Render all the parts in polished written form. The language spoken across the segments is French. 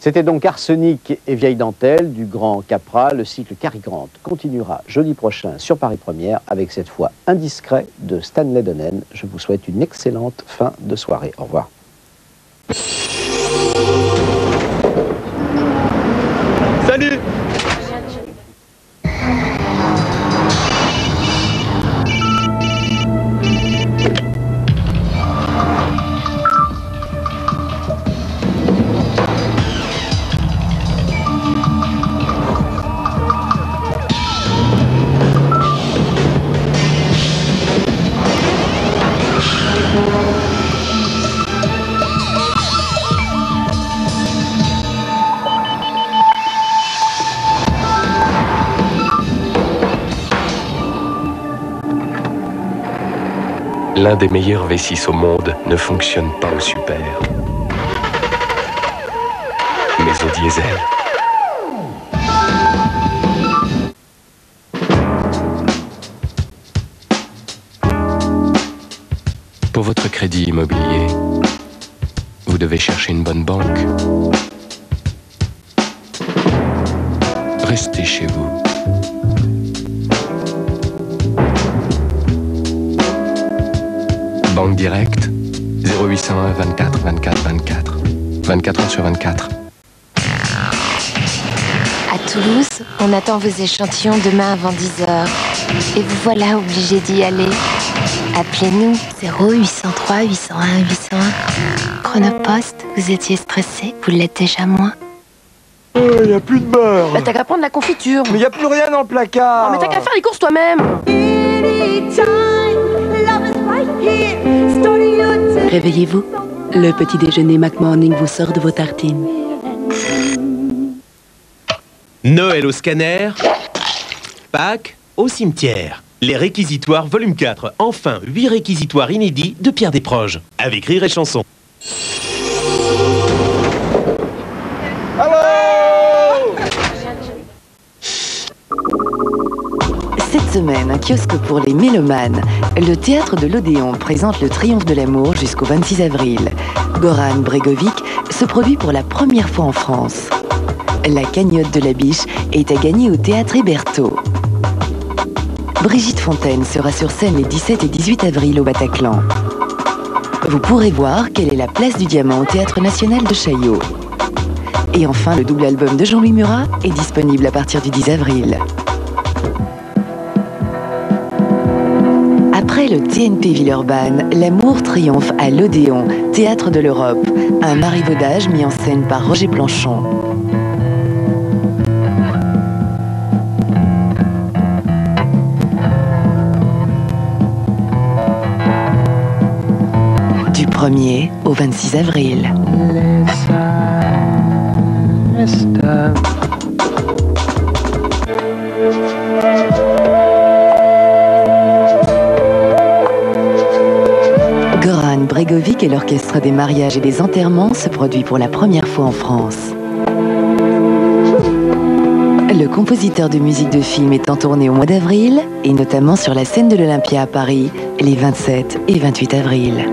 C'était donc Arsenic et Vieille Dentelle du Grand Capra. Le cycle Cary Grant continuera jeudi prochain sur Paris Première avec cette fois Indiscret de Stanley Donen. Je vous souhaite une excellente fin de soirée. Au revoir. Salut! L'un des meilleurs V6 au monde ne fonctionne pas au super, mais au diesel. Pour votre crédit immobilier, vous devez chercher une bonne banque. Restez chez vous. Banque Directe, 0801 24 24 24. 24 heures sur 24. À Toulouse, on attend vos échantillons demain avant 10h. Et vous voilà obligés d'y aller. Appelez-nous 0803 801 801. Chronopost, vous étiez stressé, vous l'êtes déjà moins. Il y a plus de beurre. Bah t'as qu'à prendre la confiture. Mais il y a plus rien dans le placard. Non mais t'as qu'à faire les courses toi-même. Réveillez-vous, le petit déjeuner McMorning vous sort de vos tartines. Noël au scanner, Pâques au cimetière. Les réquisitoires volume 4, enfin 8 réquisitoires inédits de Pierre Desproges, avec rire et chanson. Cette semaine, un kiosque pour les mélomanes. Le théâtre de l'Odéon présente le Triomphe de l'amour jusqu'au 26 avril. Goran Bregovic se produit pour la première fois en France. La cagnotte de la biche est à gagner au théâtre Hébertot. Brigitte Fontaine sera sur scène les 17 et 18 avril au Bataclan. Vous pourrez voir quelle est la place du diamant au Théâtre National de Chaillot. Et enfin, le double album de Jean-Louis Murat est disponible à partir du 10 avril. Après le TNP Villeurbanne, l'amour triomphe à l'Odéon, Théâtre de l'Europe. Un marivaudage mis en scène par Roger Planchon. Du 1er au 26 avril. Goran Bregovic et l'orchestre des mariages et des enterrements se produit pour la première fois en France. Le compositeur de musique de film est en tournée au mois d'avril, et notamment sur la scène de l'Olympia à Paris, les 27 et 28 avril.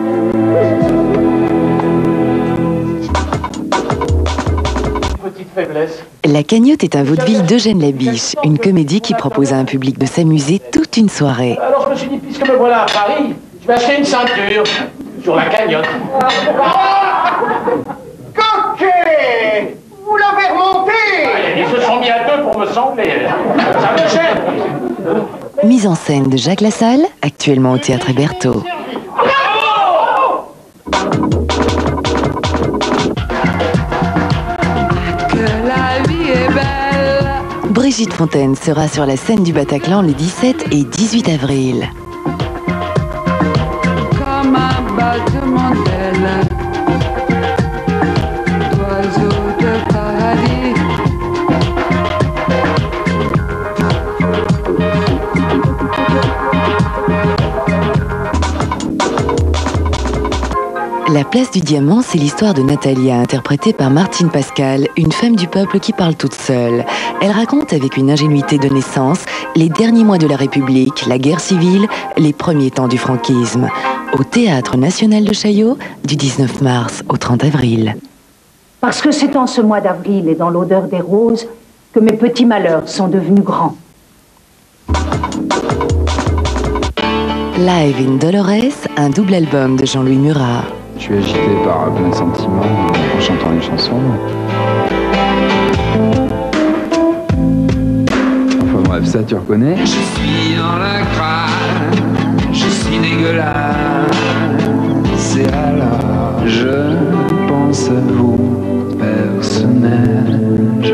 La cagnotte est un vaudeville d'Eugène Labiche, une comédie qui propose à un public de s'amuser toute une soirée. Alors je me suis dit, puisque me voilà à Paris, je vais acheter une ceinture sur la cagnotte. Coquet! Vous l'avez remonté! Ils se sont mis à deux pour me sangler. Ça me gêne. Mise en scène de Jacques Lassalle, actuellement au Théâtre Hébertot. Brigitte Fontaine sera sur la scène du Bataclan les 17 et 18 avril. Comme un battement d'aile, d'oiseau de paradis. La place du diamant, c'est l'histoire de Natalia, interprétée par Martine Pascal, une femme du peuple qui parle toute seule. Elle raconte avec une ingénuité de naissance les derniers mois de la République, la guerre civile, les premiers temps du franquisme. Au Théâtre National de Chaillot, du 19 mars au 30 avril. Parce que c'est en ce mois d'avril et dans l'odeur des roses que mes petits malheurs sont devenus grands. Live in Dolores, un double album de Jean-Louis Murat. Je suis agité par plein de sentiments en chantant une chanson. Enfin bref, ça tu reconnais. Je suis dans la crainte, je suis dégueulasse. C'est alors, Je pense à vous, personnage.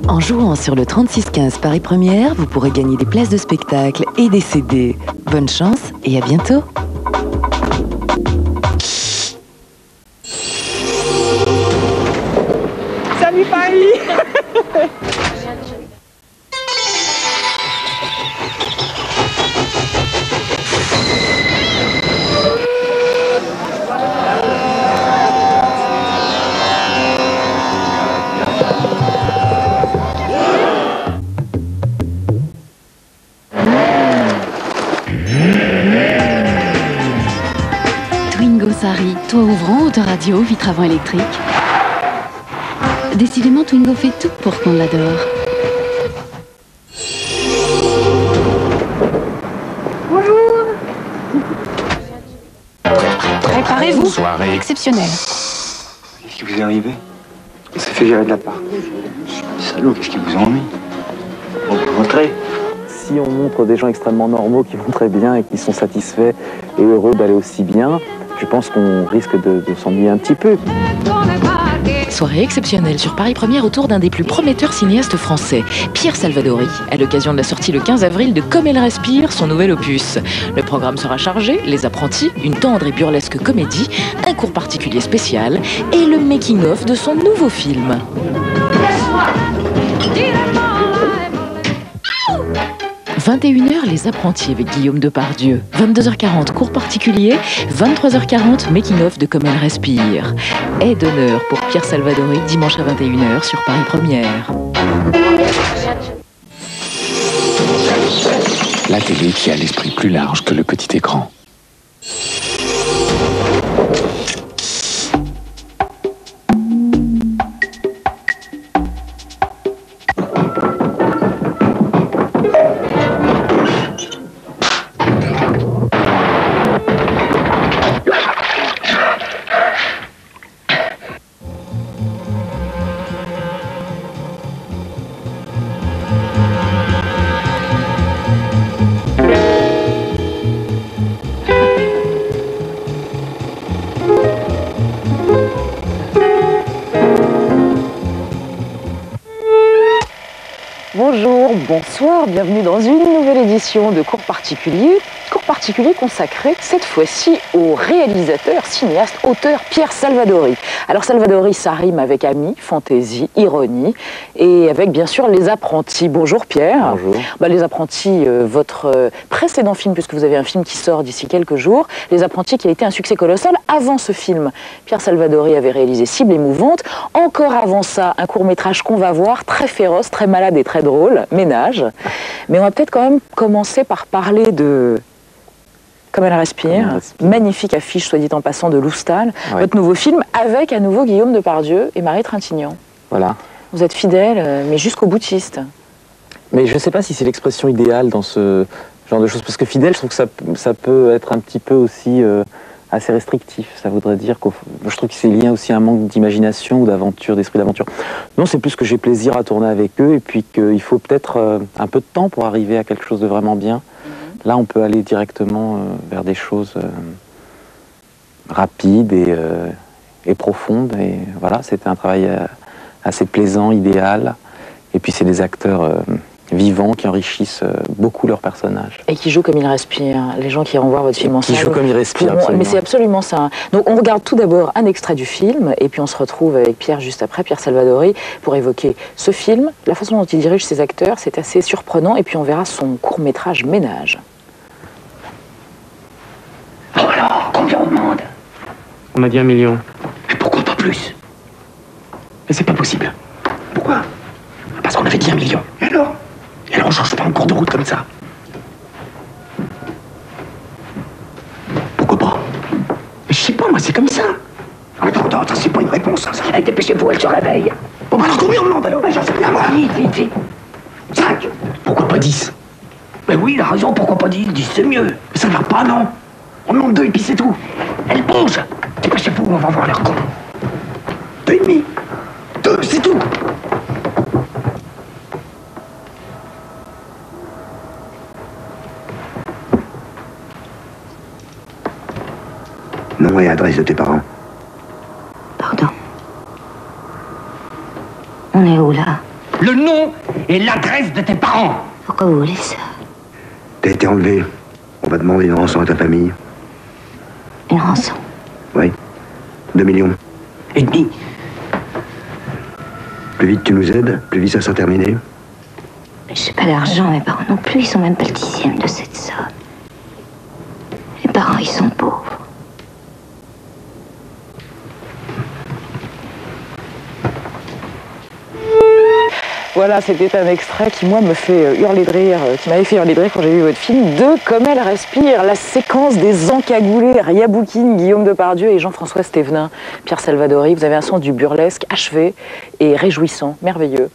En jouant sur le 3615 Paris Première, vous pourrez gagner des places de spectacle et des CD. Bonne chance et à bientôt. Salut Paris. Twingo Sari, toit ouvrant, autoradio, vitre avant électrique. Décidément, Twingo fait tout pour qu'on l'adore. Bonjour. Préparez-vous. Soirée Exceptionnelle. Qu'est-ce qui vous est arrivé? On s'est fait virer de l'appart. Salaud, qu'est-ce qui vous ennuie? On peut rentrer. Si on montre des gens extrêmement normaux qui vont très bien et qui sont satisfaits et heureux d'aller aussi bien, je pense qu'on risque de s'ennuyer un petit peu. Soirée exceptionnelle sur Paris Première autour d'un des plus prometteurs cinéastes français, Pierre Salvadori, à l'occasion de la sortie le 15 avril de Comme elle respire, son nouvel opus. Le programme sera chargé, Les Apprentis, une tendre et burlesque comédie, un cours particulier spécial et le making-of de son nouveau film. 21h, Les Apprentis avec Guillaume Depardieu. 22h40, cours particulier. 23h40, making-of de Comme elle respire. Aide d'honneur pour Pierre Salvadori, dimanche à 21h sur Paris Première. La télé qui a l'esprit plus large que le petit écran. Bonjour, bonsoir, bienvenue dans une nouvelle édition de Cours particulier. Cours particulier consacré cette fois-ci au réalisateur, cinéaste, auteur Pierre Salvadori. Alors Salvadori, ça rime avec ami, fantaisie, ironie et avec bien sûr Les Apprentis. Bonjour Pierre. Bonjour. Les Apprentis, votre précédent film, puisque vous avez un film qui sort d'ici quelques jours, Les Apprentis qui a été un succès colossal. Avant ce film, Pierre Salvadori avait réalisé Cible émouvante. Encore avant ça, un court-métrage qu'on va voir, très féroce, très malade et très drôle, Ménage. Mais on va peut-être quand même commencer par parler de Comme elle respire. Magnifique affiche, soit dit en passant, de Loustal. Ouais. Votre nouveau film avec à nouveau Guillaume Depardieu et Marie Trintignant. Voilà. Vous êtes fidèle, mais jusqu'au boutiste. Mais je ne sais pas si c'est l'expression idéale dans ce genre de choses. Parce que fidèle, je trouve que ça peut être un petit peu aussi assez restrictif. Ça voudrait dire que je trouve que c'est lié aussi à un manque d'imagination ou d'aventure, d'esprit d'aventure. Non, c'est plus que j'ai plaisir à tourner avec eux et puis qu'il faut peut-être un peu de temps pour arriver à quelque chose de vraiment bien. Là, on peut aller directement vers des choses rapides et profondes. Et voilà, c'était un travail assez plaisant, idéal. Et puis, c'est des acteurs vivants qui enrichissent beaucoup leurs personnages. Et qui jouent comme ils respirent. Les gens qui iront voir votre film en salle. Qui jouent comme ils respirent, Mais c'est absolument ça. Donc, on regarde tout d'abord un extrait du film, et puis on se retrouve avec Pierre juste après, Pierre Salvadori, pour évoquer ce film. La façon dont il dirige ses acteurs, c'est assez surprenant. Et puis, on verra son court-métrage Ménage. Bon alors, combien on demande? On m'a dit 1 million. Mais pourquoi pas plus? Mais c'est pas possible. Pourquoi? Parce qu'on avait dit 1 million. Et alors? Et alors on change pas en cours de route comme ça. Pourquoi pas? Mais je sais pas, moi c'est comme ça. Attends, Non, ça c'est pas une réponse, ça. Allez, dépêchez-vous, elle se réveille. Bon, bah alors combien on demande alors? Ben, j'en sais rien, moi. Vite, vite, vite. 5. Pourquoi pas 10? Ben oui, il a raison, pourquoi pas 10? 10 c'est mieux. Mais ça ne va pas, non. On demande 2 et puis c'est tout. Elle bouge. Dépêchez-vous, on va voir leur con. 2,5. 2, c'est tout. Nom et adresse de tes parents. Pardon. On est où, là? Le nom et l'adresse de tes parents. Pourquoi vous voulez ça? T'as été enlevé. On va demander une rançon à ta famille. Une rançon? Oui. 2 millions. Et demi. Plus vite tu nous aides, plus vite ça sera terminé. J'ai pas d'argent, mes parents non plus, ils sont même pas le 10e de cette somme. Les parents, ils sont pauvres. Voilà, c'était un extrait qui, moi, me fait hurler de rire, qui m'avait fait hurler de rire quand j'ai vu votre film, de Comme elle respire, la séquence des encagoulés, Ria Boukine, Guillaume Depardieu et Jean-François Stévenin, Pierre Salvadori. Vous avez un sens du burlesque achevé et réjouissant, merveilleux.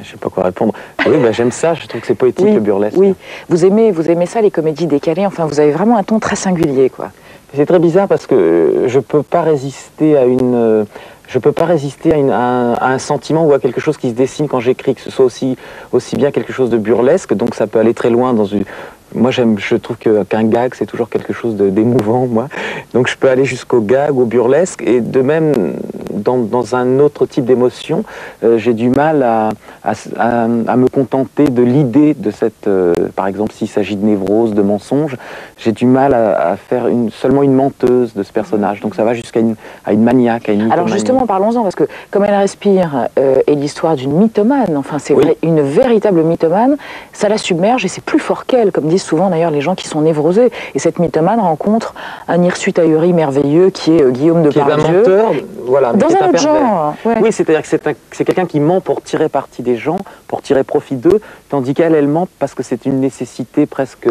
Je sais pas quoi répondre. Oui, bah, j'aime ça, je trouve que c'est poétique, oui, le burlesque. Oui, vous aimez ça, les comédies décalées, enfin, vous avez vraiment un ton très singulier, quoi. C'est très bizarre parce que je peux pas résister à une... Je peux pas résister à un sentiment ou à quelque chose qui se dessine quand j'écris, que ce soit aussi bien quelque chose de burlesque, donc ça peut aller très loin dans une... Moi, je trouve qu'un gag, c'est toujours quelque chose d'émouvant, moi. Donc je peux aller jusqu'au gag, au burlesque, et de même, dans un autre type d'émotion, j'ai du mal à me contenter de l'idée de cette... par exemple, s'il s'agit de névrose, de mensonge, j'ai du mal à faire seulement une menteuse de ce personnage. Donc ça va jusqu'à une maniaque, à une mythomanie. Alors justement, parlons-en, parce que Comme elle respire est l'histoire d'une mythomane, enfin c'est vrai, une véritable mythomane, ça la submerge et c'est plus fort qu'elle, comme disent souvent d'ailleurs les gens qui sont névrosés. Et cette mythomane rencontre un hirsute ahuri merveilleux qui est Guillaume Depardieu. Qui est un menteur, voilà, dans qui est un autre pervers. genre. Ouais. Oui, c'est-à-dire que c'est quelqu'un qui ment pour tirer parti des gens, pour tirer profit d'eux, tandis qu'elle, elle ment parce que c'est une nécessité presque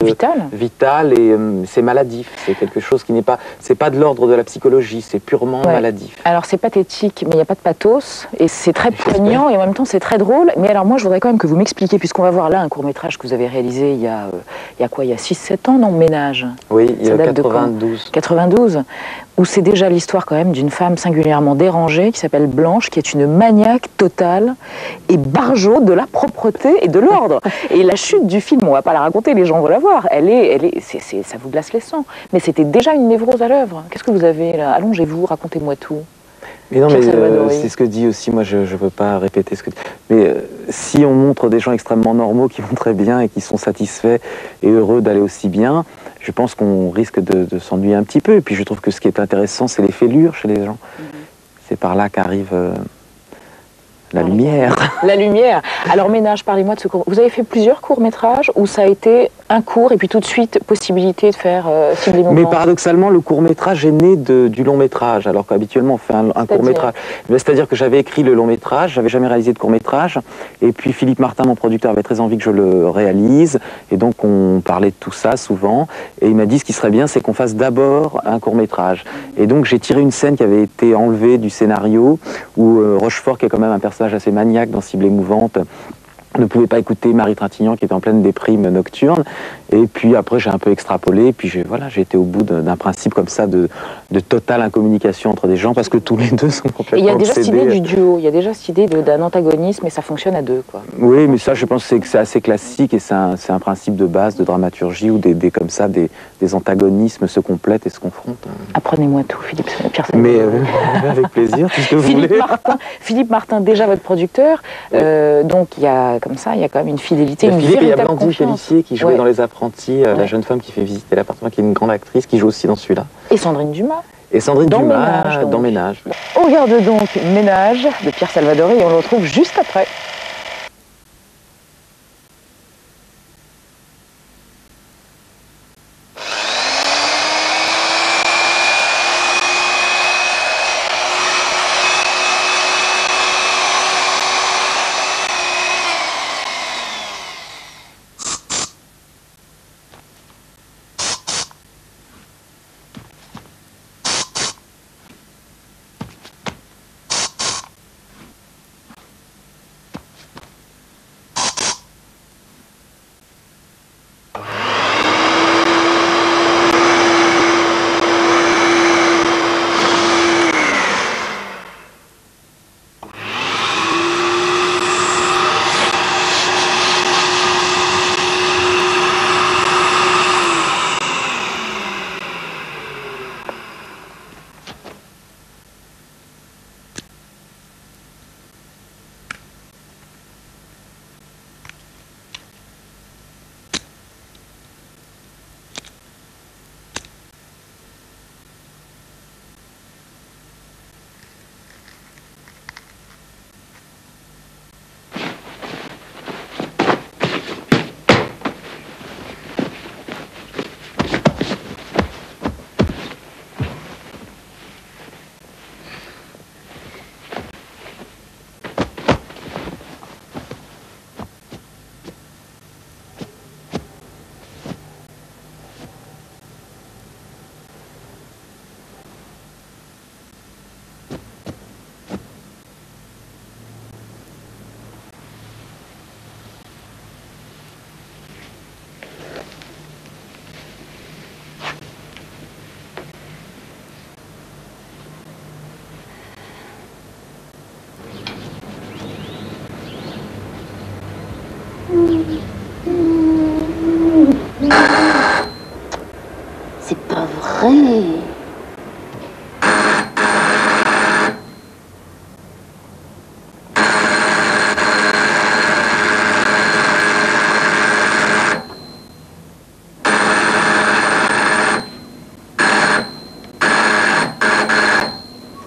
vitale et c'est maladif. C'est quelque chose qui n'est pas, c'est pas de l'ordre de la psychologie, c'est purement maladif. Alors c'est pathétique, mais il n'y a pas de pathos, et c'est très poignant, et en même temps c'est très drôle. Mais alors moi je voudrais quand même que vous m'expliquiez, puisqu'on va voir là un court-métrage que vous avez réalisé il y a quoi, il y a 6-7 ans, non, Ménage. Oui, il y a 92. 92, où c'est déjà l'histoire quand même d'une femme singulièrement dérangée, qui s'appelle Blanche, qui est une maniaque totale et barjot de la propreté et de l'ordre. Et la chute du film, on va pas la raconter, les gens vont la voir, ça vous glace les sangs. Mais c'était déjà une névrose à l'œuvre. Qu'est-ce que vous avez là? Allongez-vous, racontez-moi tout. Mais non, mais c'est ce que dit aussi, moi je ne veux pas répéter ce que dit. Mais si on montre des gens extrêmement normaux qui vont très bien et qui sont satisfaits et heureux d'aller aussi bien, je pense qu'on risque de s'ennuyer un petit peu. Et puis je trouve que ce qui est intéressant, c'est les fêlures chez les gens. C'est par là qu'arrive la lumière. La lumière. Alors Ménage, parlez-moi de ce court. Vous avez fait plusieurs courts-métrages où ça a été un court et puis tout de suite possibilité de faire Cible et Mouvement. Mais paradoxalement, le court-métrage est né du long-métrage, alors qu'habituellement on fait un court-métrage. C'est-à-dire que j'avais écrit le long-métrage, j'avais jamais réalisé de court-métrage, et puis Philippe Martin, mon producteur, avait très envie que je le réalise, et donc on parlait de tout ça souvent, et il m'a dit ce qui serait bien, c'est qu'on fasse d'abord un court-métrage. Et donc j'ai tiré une scène qui avait été enlevée du scénario, où Rochefort, qui est quand même un personnage assez maniaque dans Cible émouvante, ne pouvait pas écouter Marie Trintignant qui était en pleine déprime nocturne, et puis après j'ai un peu extrapolé, et puis j'ai été au bout d'un principe comme ça de totale incommunication entre des gens, parce que tous les deux sont complètement il y a déjà obsédés. cette idée du duo, il y a déjà cette idée d'un antagonisme, et ça fonctionne à deux, quoi. Oui, mais ça je pense que c'est assez classique, et c'est un principe de base de dramaturgie, où comme ça des antagonismes se complètent et se confrontent. Apprenez-moi tout, Philippe Pierre. Mais avec plaisir, tout ce que vous voulez. Philippe Martin, déjà votre producteur, donc il y a comme ça, il y a quand même une fidélité, une Philippe, véritable il y a Blandine confiance. Pellissier qui jouait dans Les Apprentis, la jeune femme qui fait visiter l'appartement, qui est une grande actrice, qui joue aussi dans celui-là. Et Sandrine Dumas. Et Sandrine Dans Dumas Ménage, dans Ménage. On regarde donc Ménage de Pierre Salvadori et on le retrouve juste après. René.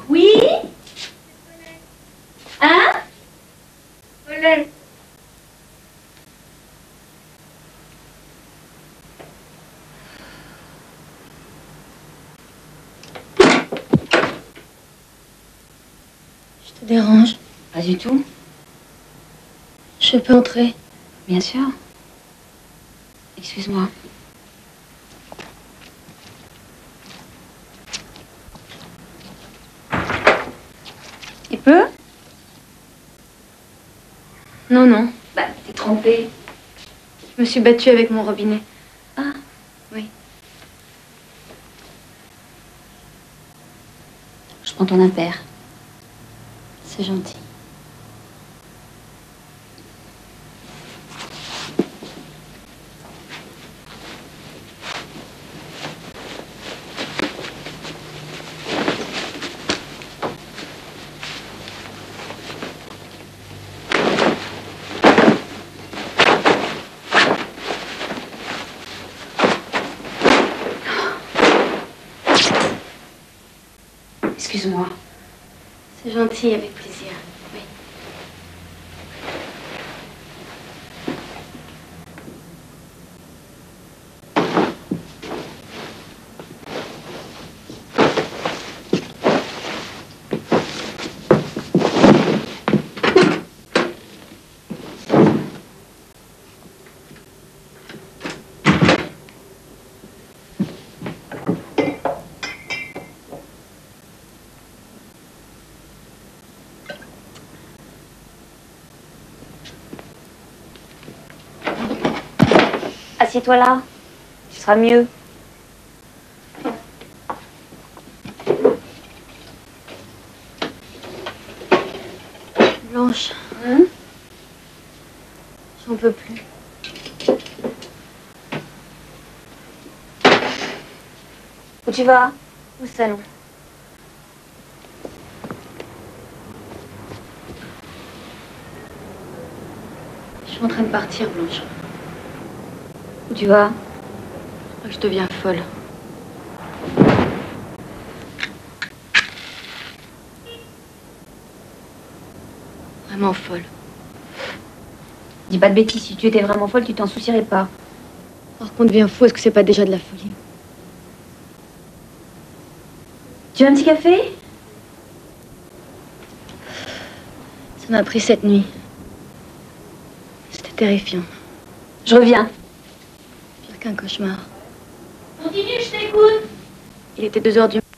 Oui? Hein? Colette. Je te dérange? Pas du tout. Je peux entrer? Bien sûr. Excuse-moi. Il peut? Non, non. Bah, t'es trempée. Je me suis battue avec mon robinet. Ah, oui. Je prends ton impair. C'est gentil. Excuse-moi. C'est gentil, avec plaisir. Oui. Assieds-toi là. Tu seras mieux. Blanche. J'en peux plus. Où tu vas? Au salon. Je suis en train de partir, Blanche. Où tu vas? Je crois que je deviens folle. Vraiment folle. Dis pas de bêtises. Si tu étais vraiment folle, tu t'en soucierais pas. Alors qu'on devient fou, est-ce que c'est pas déjà de la folie? Tu veux un petit café? Ça m'a pris cette nuit. C'était terrifiant. Je reviens. Pire qu'un cauchemar. Continue, je t'écoute. Il était 2 heures du matin.